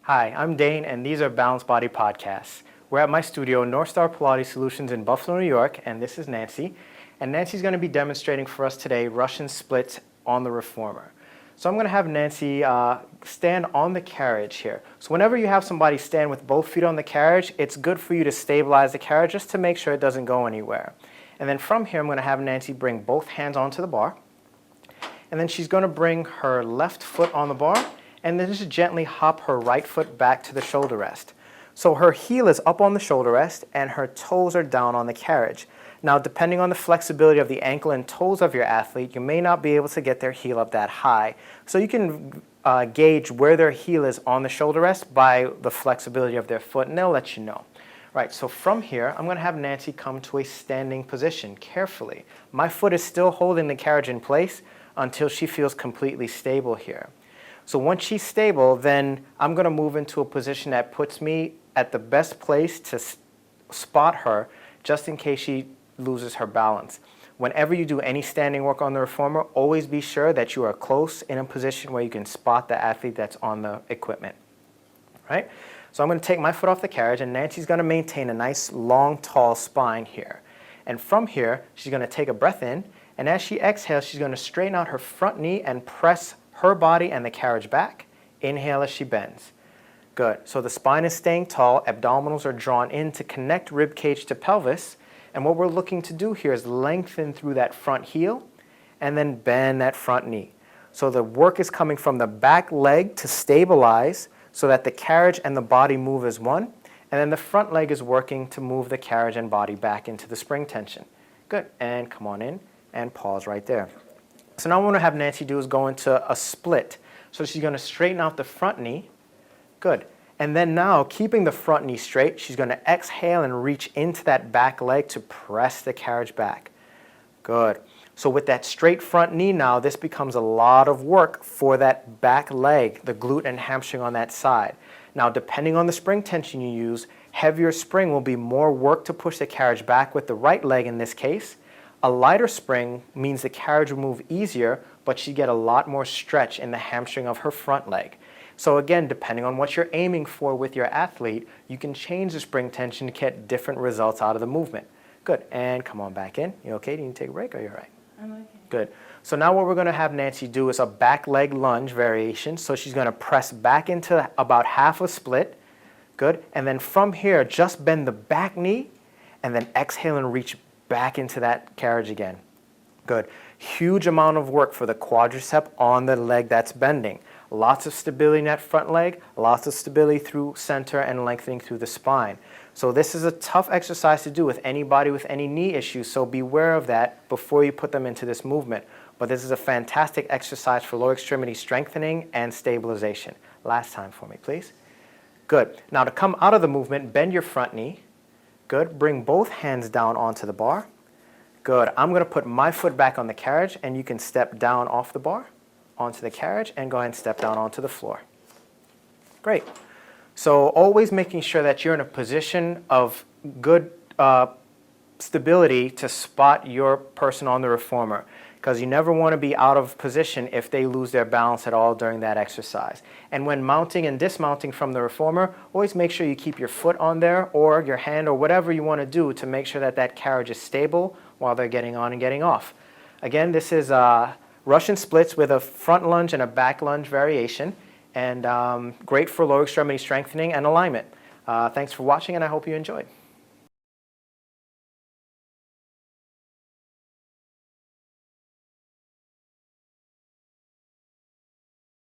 Hi, I'm Dane, and these are Balanced Body Podcasts. We're at my studio, North Star Pilates Solutions in Buffalo, New York, and this is Nancy. And Nancy's going to be demonstrating for us today Russian splits on the reformer. So I'm going to have Nancy stand on the carriage here. So whenever you have somebody stand with both feet on the carriage, it's good for you to stabilize the carriage just to make sure it doesn't go anywhere. And then from here, I'm going to have Nancy bring both hands onto the bar. And then she's going to bring her left foot on the bar, and then just gently hop her right foot back to the shoulder rest. So her heel is up on the shoulder rest, and her toes are down on the carriage. Now, depending on the flexibility of the ankle and toes of your athlete, you may not be able to get their heel up that high. So you can gauge where their heel is on the shoulder rest by the flexibility of their foot, and they'll let you know. Right, so from here, I'm going to have Nancy come to a standing position carefully. My foot is still holding the carriage in place until she feels completely stable here. So once she's stable, then I'm going to move into a position that puts me at the best place to spot her just in case she loses her balance. Whenever you do any standing work on the reformer, always be sure that you are close in a position where you can spot the athlete that's on the equipment. Right? So I'm going to take my foot off the carriage, and Nancy's going to maintain a nice, long, tall spine here. And from here, she's going to take a breath in, and as she exhales, she's going to straighten out her front knee and press her body and the carriage back. Inhale as she bends. Good. So the spine is staying tall, abdominals are drawn in to connect rib cage to pelvis, and what we're looking to do here is lengthen through that front heel and then bend that front knee. So the work is coming from the back leg to stabilize so that the carriage and the body move as one, and then the front leg is working to move the carriage and body back into the spring tension. Good. And come on in and pause right there. So now what I'm going to have Nancy do is go into a split. So she's going to straighten out the front knee. Good. And then now, keeping the front knee straight, she's going to exhale and reach into that back leg to press the carriage back. Good. So with that straight front knee now, this becomes a lot of work for that back leg, the glute and hamstring on that side. Now, depending on the spring tension you use, heavier spring will be more work to push the carriage back with the right leg in this case. A lighter spring means the carriage will move easier, but you get a lot more stretch in the hamstring of her front leg. So again, depending on what you're aiming for with your athlete, you can change the spring tension to get different results out of the movement. Good, and come on back in. You okay? Do you need to take a break or you all right? I'm okay. Good. So now what we're going to have Nancy do is a back leg lunge variation. So she's going to press back into about half a split. Good. And then from here, just bend the back knee and then exhale and reach back into that carriage again. Good. Huge amount of work for the quadricep on the leg that's bending. Lots of stability in that front leg, lots of stability through center and lengthening through the spine. So this is a tough exercise to do with anybody with any knee issues, so beware of that before you put them into this movement. But this is a fantastic exercise for lower extremity strengthening and stabilization. Last time for me, please. Good. Now to come out of the movement, bend your front knee. Good. Bring both hands down onto the bar. Good. I'm going to put my foot back on the carriage, and you can step down off the bar onto the carriage and go ahead and step down onto the floor. Great. So always making sure that you're in a position of good stability to spot your person on the reformer, because you never want to be out of position if they lose their balance at all during that exercise. And when mounting and dismounting from the reformer, always make sure you keep your foot on there or your hand or whatever you want to do to make sure that that carriage is stable while they're getting on and getting off. Again, this is Russian splits with a front lunge and a back lunge variation, and great for lower extremity strengthening and alignment. Thanks for watching, and I hope you enjoyed.